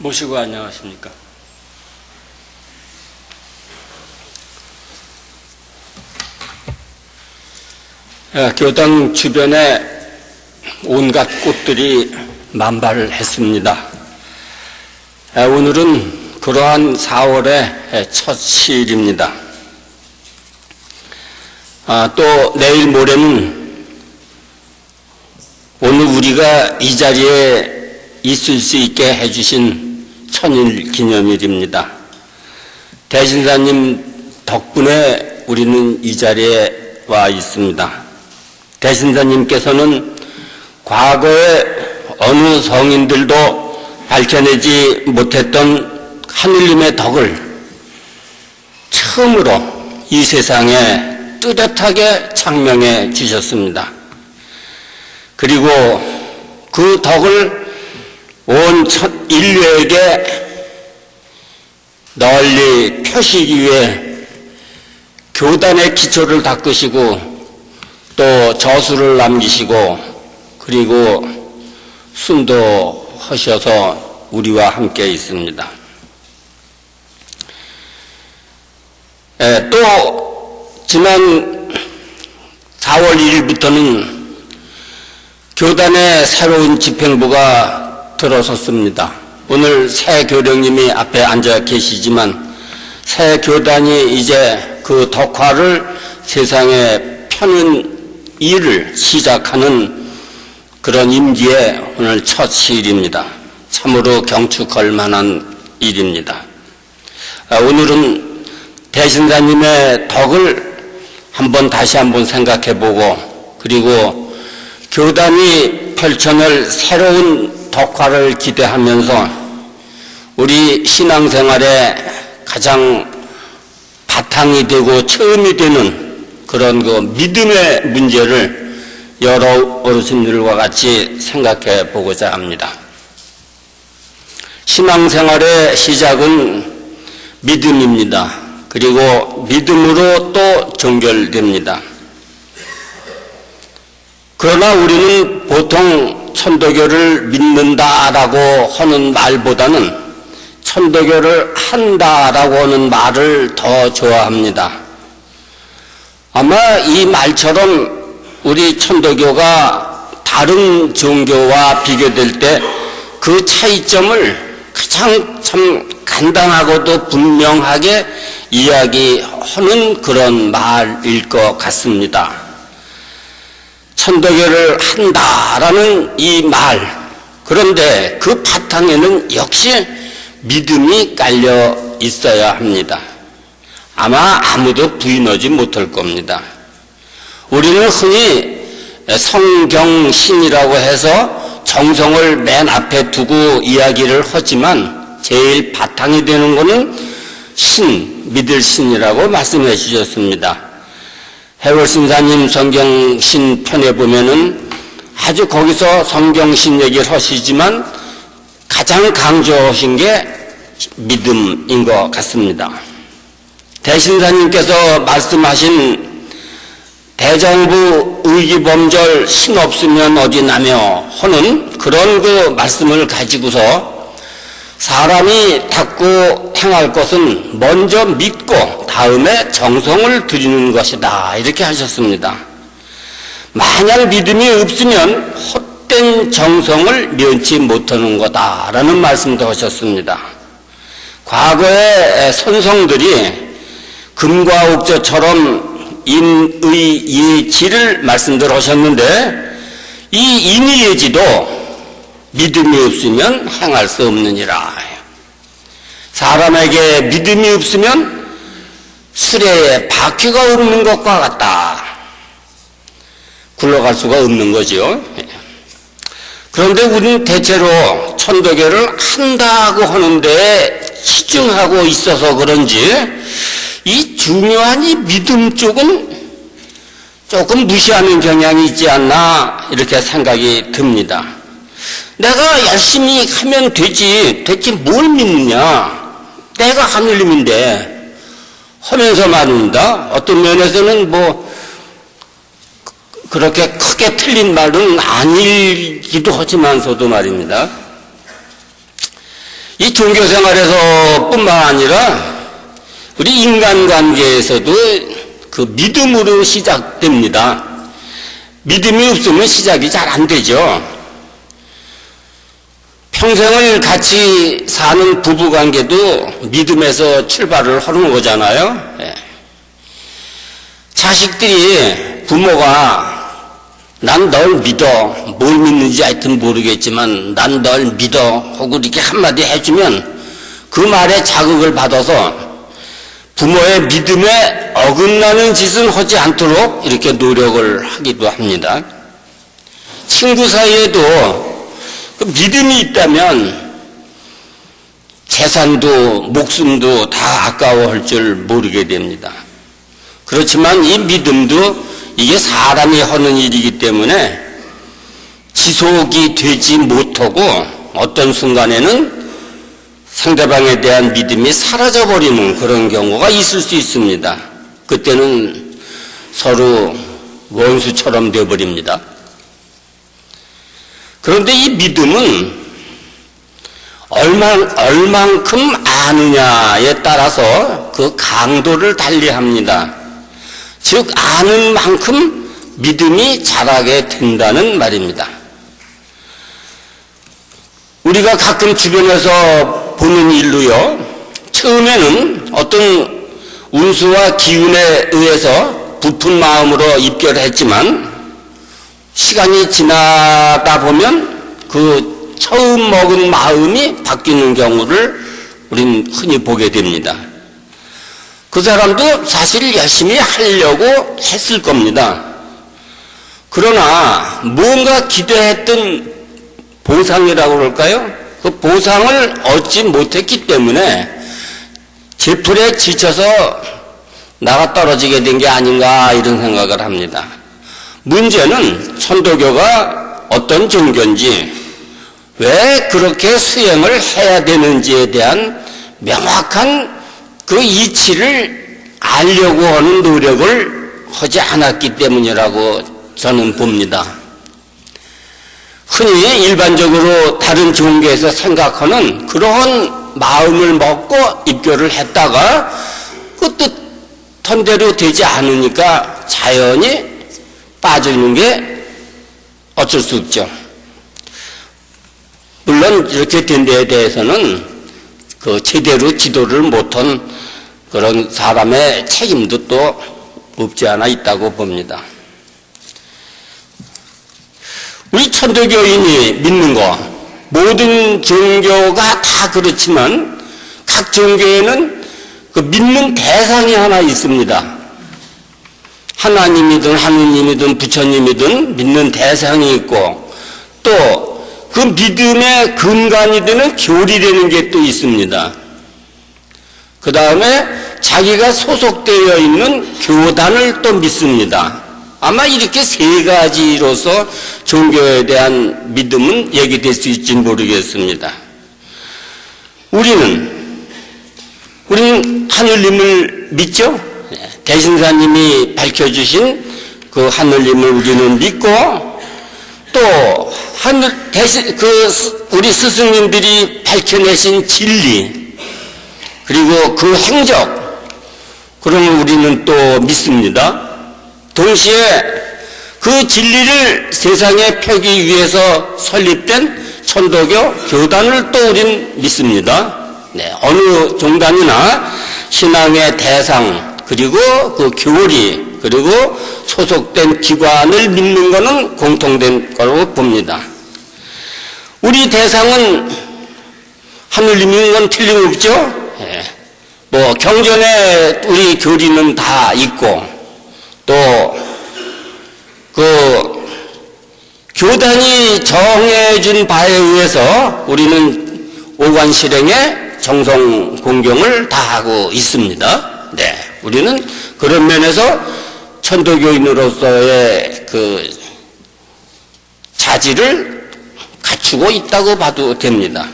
모시고 안녕하십니까. 교당 주변에 온갖 꽃들이 만발했습니다. 오늘은 그러한 4월의 첫 시일입니다. 또 내일 모레는 오늘 우리가 이 자리에 있을 수 있게 해주신 천일 기념일입니다. 대신사님 덕분에 우리는 이 자리에 와 있습니다. 대신사님께서는 과거에 어느 성인들도 밝혀내지 못했던 하느님의 덕을 처음으로 이 세상에 뚜렷하게 창명해 주셨습니다. 그리고 그 덕을 온 인류에게 널리 펴시기 위해 교단의 기초를 닦으시고 또 저수를 남기시고 그리고 순도하셔서 우리와 함께 있습니다. 또 지난 4월 1일부터는 교단의 새로운 집행부가 들어섰습니다. 오늘 새 교령님이 앞에 앉아 계시지만 새 교단이 이제 그 덕화를 세상에 펴는 일을 시작하는 그런 임기에 오늘 첫 시일입니다. 참으로 경축할 만한 일입니다. 오늘은 대신사님의 덕을 다시 한번 생각해보고 그리고 교단이 펼쳐낼 새로운 덕화를 기대하면서 우리 신앙생활에 가장 바탕이 되고 처음이 되는 그런 그 믿음의 문제를 여러 어르신들과 같이 생각해 보고자 합니다. 신앙생활의 시작은 믿음입니다. 그리고 믿음으로 또 종결됩니다. 그러나 우리는 보통 천도교를 믿는다라고 하는 말보다는 천도교를 한다라고 하는 말을 더 좋아합니다. 아마 이 말처럼 우리 천도교가 다른 종교와 비교될 때 그 차이점을 가장 참 간단하고도 분명하게 이야기하는 그런 말일 것 같습니다. 천도교를 한다라는 이 말, 그런데 그 바탕에는 역시 믿음이 깔려 있어야 합니다. 아마 아무도 부인하지 못할 겁니다. 우리는 흔히 성경신이라고 해서 정성을 맨 앞에 두고 이야기를 하지만 제일 바탕이 되는 것은 믿을 신이라고 말씀해 주셨습니다. 해월신사님 성경신 편에 보면은 아주 거기서 성경신 얘기를 하시지만 가장 강조하신 게 믿음인 것 같습니다. 대신사님께서 말씀하신 대정부 의기범절 신 없으면 어디 나며 하는 그런 그 말씀을 가지고서 사람이 닦고 행할 것은 먼저 믿고 다음에 정성을 들이는 것이다 이렇게 하셨습니다. 만약 믿음이 없으면 헛된 정성을 면치 못하는 거다라는 말씀도 하셨습니다. 과거의 선성들이 금과 옥조처럼 인의 예지를 말씀들 하셨는데 이 인의예지도 믿음이 없으면 행할 수 없느니라. 사람에게 믿음이 없으면 수레에 바퀴가 없는 것과 같다. 굴러갈 수가 없는 거죠. 그런데 우리는 대체로 천도교를 한다고 하는데 치중하고 있어서 그런지 이 중요한 이 믿음 쪽은 조금 무시하는 경향이 있지 않나 이렇게 생각이 듭니다. 내가 열심히 하면 되지 대체 뭘 믿느냐, 내가 하느님인데 하면서 말입니다. 어떤 면에서는 뭐 그렇게 크게 틀린 말은 아니기도 하지만서도 말입니다. 이 종교 생활에서 뿐만 아니라 우리 인간관계에서도 그 믿음으로 시작됩니다. 믿음이 없으면 시작이 잘 안 되죠. 평생을 같이 사는 부부관계도 믿음에서 출발을 하는 거잖아요. 자식들이 부모가 난 널 믿어, 뭘 믿는지 하여튼 모르겠지만 난 널 믿어 하고 이렇게 한마디 해주면 그 말에 자극을 받아서 부모의 믿음에 어긋나는 짓은 하지 않도록 이렇게 노력을 하기도 합니다. 친구 사이에도 그 믿음이 있다면 재산도 목숨도 다 아까워할 줄 모르게 됩니다. 그렇지만 이 믿음도 이게 사람이 하는 일이기 때문에 지속이 되지 못하고 어떤 순간에는 상대방에 대한 믿음이 사라져버리는 그런 경우가 있을 수 있습니다. 그때는 서로 원수처럼 되어버립니다. 그런데 이 믿음은 얼만큼 아느냐에 따라서 그 강도를 달리합니다. 즉 아는 만큼 믿음이 자라게 된다는 말입니다. 우리가 가끔 주변에서 보는 일로요, 처음에는 어떤 운수와 기운에 의해서 부푼 마음으로 입결을 했지만 시간이 지나다 보면 그 처음 먹은 마음이 바뀌는 경우를 우린 흔히 보게 됩니다. 그 사람도 사실 열심히 하려고 했을 겁니다. 그러나 뭔가 기대했던 보상이라고 그럴까요? 그 보상을 얻지 못했기 때문에 제풀에 지쳐서 나가 떨어지게 된 게 아닌가 이런 생각을 합니다. 문제는 천도교가 어떤 종교인지 왜 그렇게 수행을 해야 되는지에 대한 명확한 그 이치를 알려고 하는 노력을 하지 않았기 때문이라고 저는 봅니다. 흔히 일반적으로 다른 종교에서 생각하는 그러한 마음을 먹고 입교를 했다가 그 뜻한 대로 되지 않으니까 자연히 빠지는 게 어쩔 수 없죠. 물론 이렇게 된 데에 대해서는 그 제대로 지도를 못한 그런 사람의 책임도 또 없지 않아 있다고 봅니다. 우리 천도교인이 믿는 거, 모든 종교가 다 그렇지만 각 종교에는 그 믿는 대상이 하나 있습니다. 하나님이든 하느님이든 부처님이든 믿는 대상이 있고 또 그 믿음의 근간이 되는 교리 되는 게 또 있습니다. 그 다음에 자기가 소속되어 있는 교단을 또 믿습니다. 아마 이렇게 세 가지로서 종교에 대한 믿음은 얘기될 수 있을지 모르겠습니다. 우리는 하늘님을 믿죠? 대신사님이 밝혀주신 그 하늘님을 우리는 믿고 또 우리 스승님들이 밝혀내신 진리 그리고 그 행적 그러면 우리는 또 믿습니다. 동시에 그 진리를 세상에 펴기 위해서 설립된 천도교 교단을 또 우린 믿습니다. 어느 종단이나 신앙의 대상 그리고 그 교리 그리고 소속된 기관을 믿는 것은 공통된 거라고 봅니다. 우리 대상은 하늘님인 건 틀림없죠. 뭐 경전에 우리 교리는 다 있고 또 그 교단이 정해준 바에 의해서 우리는 오관실행에 정성 공경을 다 하고 있습니다. 우리는 그런 면에서 천도교인으로서의 그 자질을 갖추고 있다고 봐도 됩니다.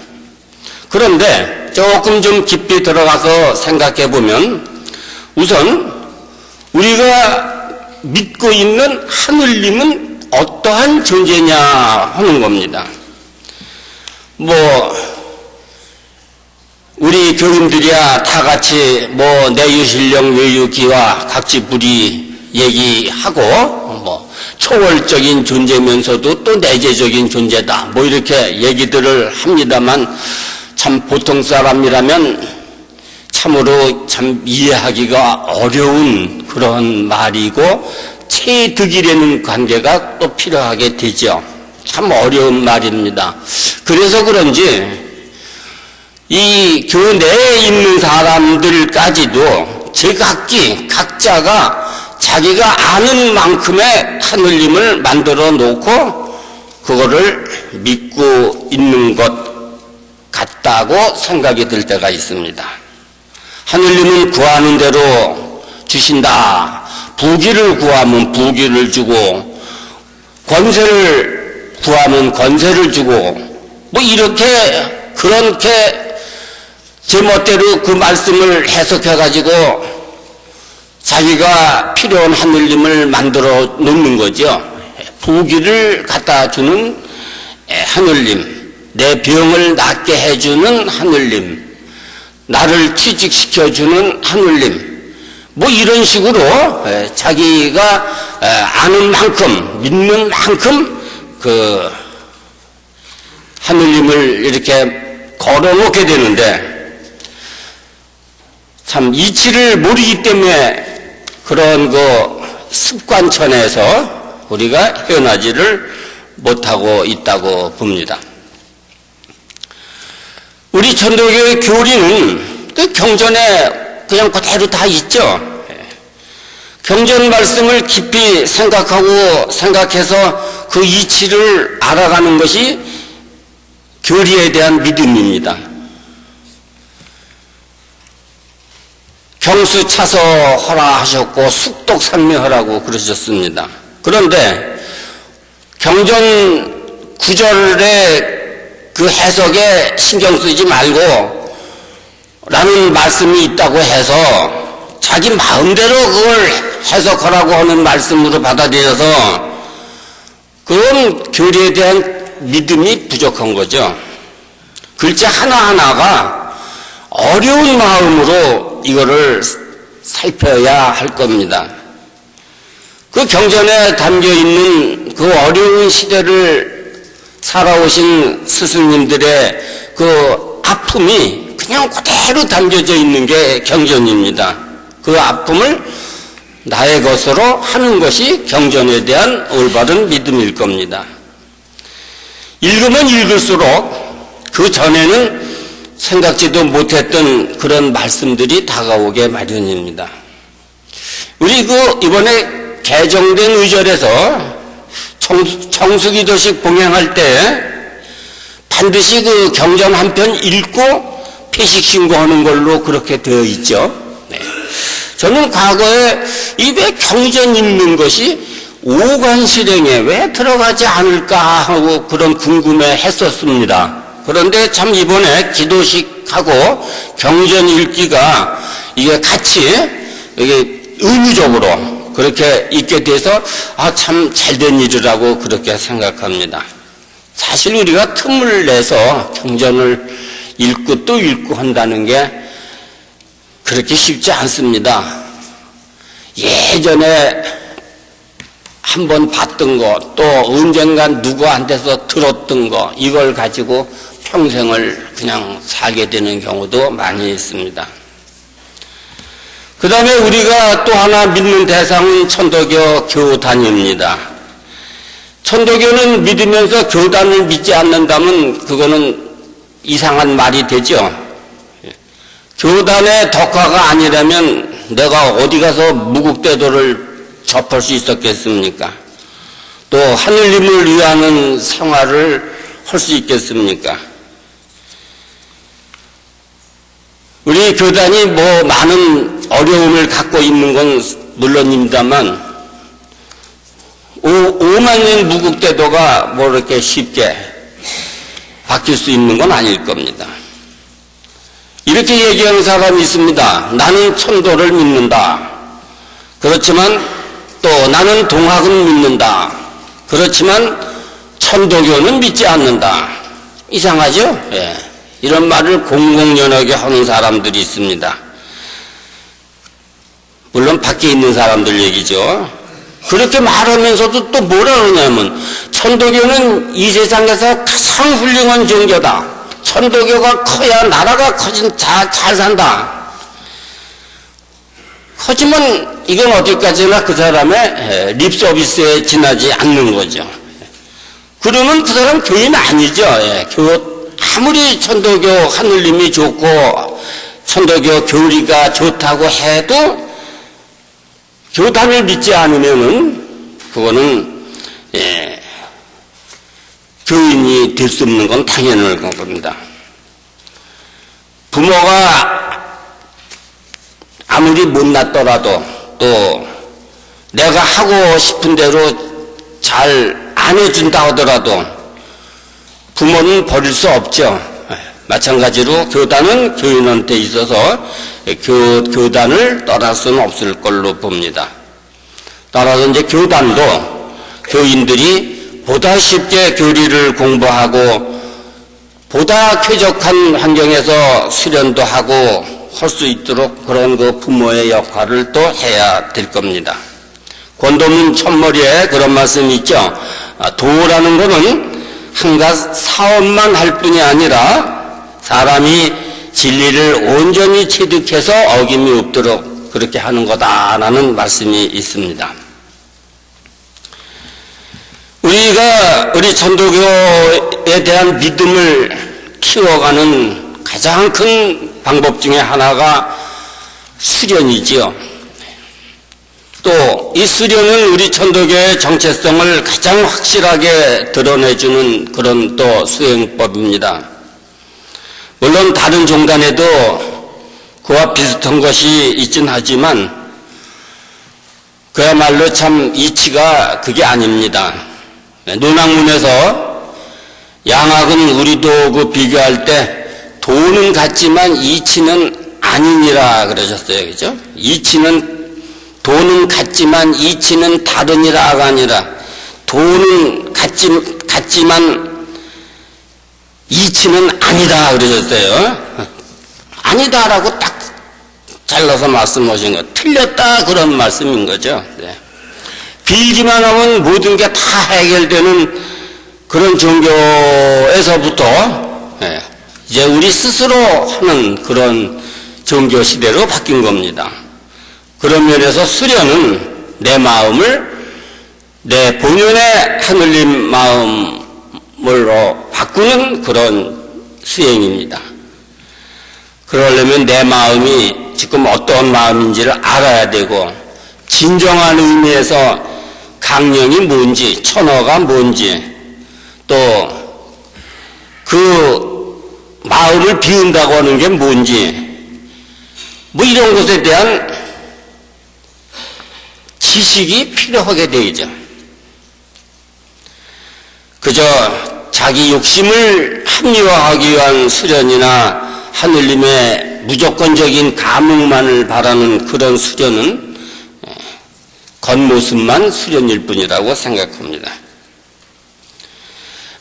그런데 조금 좀 깊이 들어가서 생각해 보면 우선 우리가 믿고 있는 하늘님은 어떠한 존재냐 하는 겁니다. 우리 교인들이야 다 같이 뭐 내유신령 외유기와 각지불이 얘기하고 뭐 초월적인 존재면서도 또 내재적인 존재다 뭐 이렇게 얘기들을 합니다만 참 보통 사람이라면 참으로 참 이해하기가 어려운 그런 말이고 체득이라는 관계가 또 필요하게 되죠. 참 어려운 말입니다. 그래서 그런지 이 교내에 있는 사람들까지도 제각기 각자가 자기가 아는 만큼의 하느님을 만들어 놓고 그거를 믿고 있는 것 같다고 생각이 들 때가 있습니다. 하느님은 구하는 대로 주신다. 부귀를 구하면 부귀를 주고 권세를 구하면 권세를 주고 뭐 이렇게 그렇게 제멋대로 그 말씀을 해석해 가지고 자기가 필요한 하느님을 만들어 놓는 거죠. 부귀를 갖다 주는 하느님, 내 병을 낫게 해주는 하느님, 나를 취직시켜주는 하느님, 뭐 이런 식으로 자기가 아는 만큼 믿는 만큼 그 하느님을 이렇게 걸어놓게 되는데 참 이치를 모르기 때문에 그런 그 습관천에서 우리가 헤어나지를 못하고 있다고 봅니다. 우리 천도교의 교리는 그 경전에 그냥 그대로 다 있죠. 경전 말씀을 깊이 생각해서 그 이치를 알아가는 것이 교리에 대한 믿음입니다. 경수 차서 하라 하셨고 숙독 산미하라고 그러셨습니다. 그런데 경전 구절의 그 해석에 신경 쓰지 말고 라는 말씀이 있다고 해서 자기 마음대로 그걸 해석하라고 하는 말씀으로 받아들여서 그런 교리에 대한 믿음이 부족한 거죠. 글자 하나하나가 어려운 마음으로 이거를 살펴야 할 겁니다. 그 경전에 담겨있는 그 어려운 시대를 살아오신 스승님들의 그 아픔이 그냥 그대로 담겨져 있는 게 경전입니다. 그 아픔을 나의 것으로 하는 것이 경전에 대한 올바른 믿음일 겁니다. 읽으면 읽을수록 그 전에는 생각지도 못했던 그런 말씀들이 다가오게 마련입니다. 우리 이번에 개정된 의절에서 청수기도식 봉행할 때 반드시 그 경전 한 편 읽고 폐식 신고하는 걸로 그렇게 되어 있죠. 네. 저는 과거에 이 왜 경전 읽는 것이 오관실행에 왜 들어가지 않을까 하고 그런 궁금해 했었습니다. 그런데 참 이번에 기도식하고 경전 읽기가 이게 같이 이게 의무적으로 그렇게 있게 돼서 참 잘된 일이라고 그렇게 생각합니다. 사실 우리가 틈을 내서 경전을 읽고 또 읽고 한다는 게 그렇게 쉽지 않습니다. 예전에 한번 봤던 거, 또 언젠간 누구한테서 들었던 거, 이걸 가지고 평생을 그냥 살게 되는 경우도 많이 있습니다. 그 다음에 우리가 또 하나 믿는 대상은 천도교 교단입니다. 천도교는 믿으면서 교단을 믿지 않는다면 그거는 이상한 말이 되죠. 교단의 덕화가 아니라면 내가 어디 가서 무국대도를 접할 수 있었겠습니까? 또 하느님을 위하는 생활을 할 수 있겠습니까? 우리 교단이 뭐 많은 어려움을 갖고 있는 건 물론입니다만 5만 년 무국대도가 뭐 이렇게 쉽게 바뀔 수 있는 건 아닐 겁니다. 이렇게 얘기하는 사람이 있습니다. 나는 천도를 믿는다. 그렇지만 또 나는 동학은 믿는다. 그렇지만 천도교는 믿지 않는다. 이상하죠? 예. 이런 말을 공공연하게 하는 사람들이 있습니다. 물론 밖에 있는 사람들 얘기죠. 그렇게 말하면서도 또 뭐라 그러냐면 천도교는 이 세상에서 가장 훌륭한 종교다. 천도교가 커야 나라가 잘 산다. 하지만 이건 어디까지나 그 사람의 립 서비스에 지나지 않는 거죠. 그러면 그 사람 교인 아니죠. 아무리 천도교 하느님이 좋고 천도교 교리가 좋다고 해도 교단을 믿지 않으면은 그거는 교인이 될 수 없는 건 당연한 겁니다. 부모가 아무리 못났더라도 또 내가 하고 싶은 대로 잘 안 해준다 하더라도 부모는 버릴 수 없죠. 마찬가지로 교단은 교인한테 있어서 교단을 떠날 수는 없을 걸로 봅니다. 따라서 이제 교단도 교인들이 보다 쉽게 교리를 공부하고 보다 쾌적한 환경에서 수련도 하고 할 수 있도록 그런 그 부모의 역할을 또 해야 될 겁니다. 권도문 첫머리에 그런 말씀이 있죠. 도라는 것은 한갓 사업만 할 뿐이 아니라 사람이 진리를 온전히 체득해서 어김이 없도록 그렇게 하는 거다라는 말씀이 있습니다. 우리가 우리 천도교에 대한 믿음을 키워가는 가장 큰 방법 중에 하나가 수련이지요. 또 이 수련은 우리 천도교의 정체성을 가장 확실하게 드러내주는 그런 또 수행법입니다. 물론 다른 종단에도 그와 비슷한 것이 있긴 하지만 그야말로 참 이치가 그게 아닙니다. 논학문에서 양학은 우리도 그 비교할 때 도는 같지만 이치는 아니니라 그러셨어요. 그죠? 도는 같지만 이치는 다르니라가 아니라 도는 같지만 이치는 아니다 그러셨어요. 아니다라고 딱 잘라서 말씀하신 거 틀렸다 그런 말씀인 거죠. 네. 빌기만 하면 모든 게 다 해결되는 그런 종교에서부터 이제 우리 스스로 하는 그런 종교 시대로 바뀐 겁니다. 그런 면에서 수련은 내 마음을 내 본연의 하늘님 마음으로 바꾸는 그런 수행입니다. 그러려면 내 마음이 지금 어떤 마음인지를 알아야 되고 진정한 의미에서 강령이 뭔지 천어가 뭔지 또 그 마음을 비운다고 하는 게 뭔지 뭐 이런 것에 대한 지식이 필요하게 되죠. 그저 자기 욕심을 합리화하기 위한 수련이나 하늘님의 무조건적인 감흥만을 바라는 그런 수련은 겉모습만 수련일 뿐이라고 생각합니다.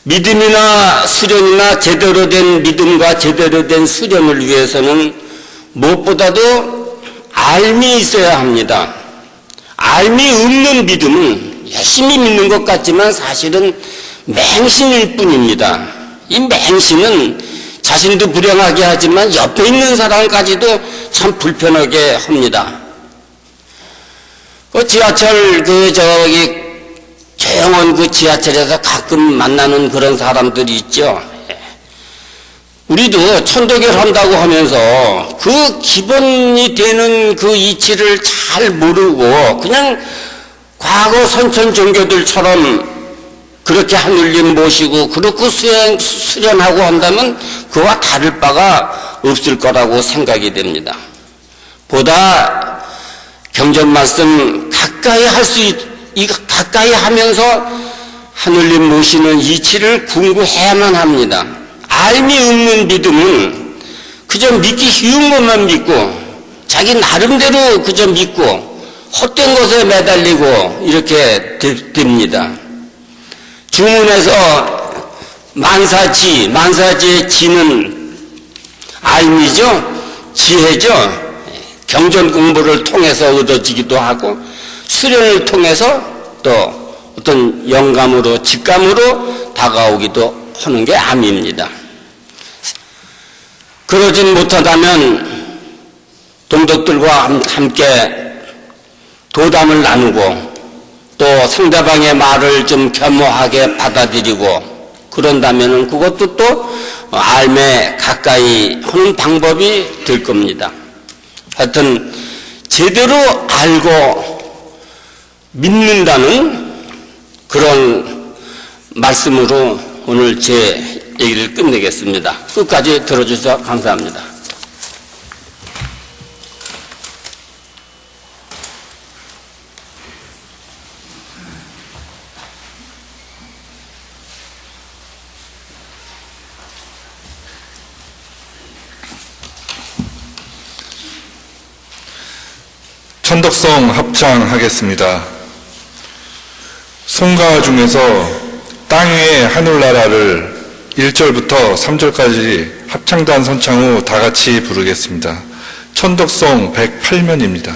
믿음이나 수련이나 제대로 된 믿음과 제대로 된 수련을 위해서는 무엇보다도 알미 있어야 합니다. 알미 없는 믿음은 열심히 믿는 것 같지만 사실은 맹신일 뿐입니다. 이 맹신은 자신도 불행하게 하지만 옆에 있는 사람까지도 참 불편하게 합니다. 지하철 조용한 그 지하철에서 가끔 만나는 그런 사람들이 있죠. 우리도 천도교를 한다고 하면서 그 기본이 되는 그 이치를 잘 모르고 그냥 과거 선천 종교들처럼 그렇게 하늘님 모시고 그렇게 수련하고 한다면 그와 다를 바가 없을 거라고 생각이 됩니다. 보다 경전 말씀 가까이 하면서 하늘님 모시는 이치를 궁구해야만 합니다. 알미 없는 믿음은 그저 믿기 쉬운 것만 믿고 자기 나름대로 그저 믿고 헛된 것에 매달리고 이렇게 됩니다. 주문에서 만사지의 지는 알미죠, 지혜죠. 경전 공부를 통해서 얻어지기도 하고 수련을 통해서 또 어떤 영감으로 직감으로 다가오기도 하는 게 암입니다. 그러진 못하다면 동덕들과 함께 도담을 나누고 또 상대방의 말을 좀 겸허하게 받아들이고 그런다면 그것도 또 알매 가까이 하는 방법이 될 겁니다. 하여튼 제대로 알고 믿는다는 그런 말씀으로 오늘 제 얘기를 끝내겠습니다. 끝까지 들어주셔서 감사합니다. 천덕성 합창하겠습니다. 송가 중에서 땅 위의 하늘나라를 1절부터 3절까지 합창단 선창 후 다 같이 부르겠습니다. 천덕성 108면입니다.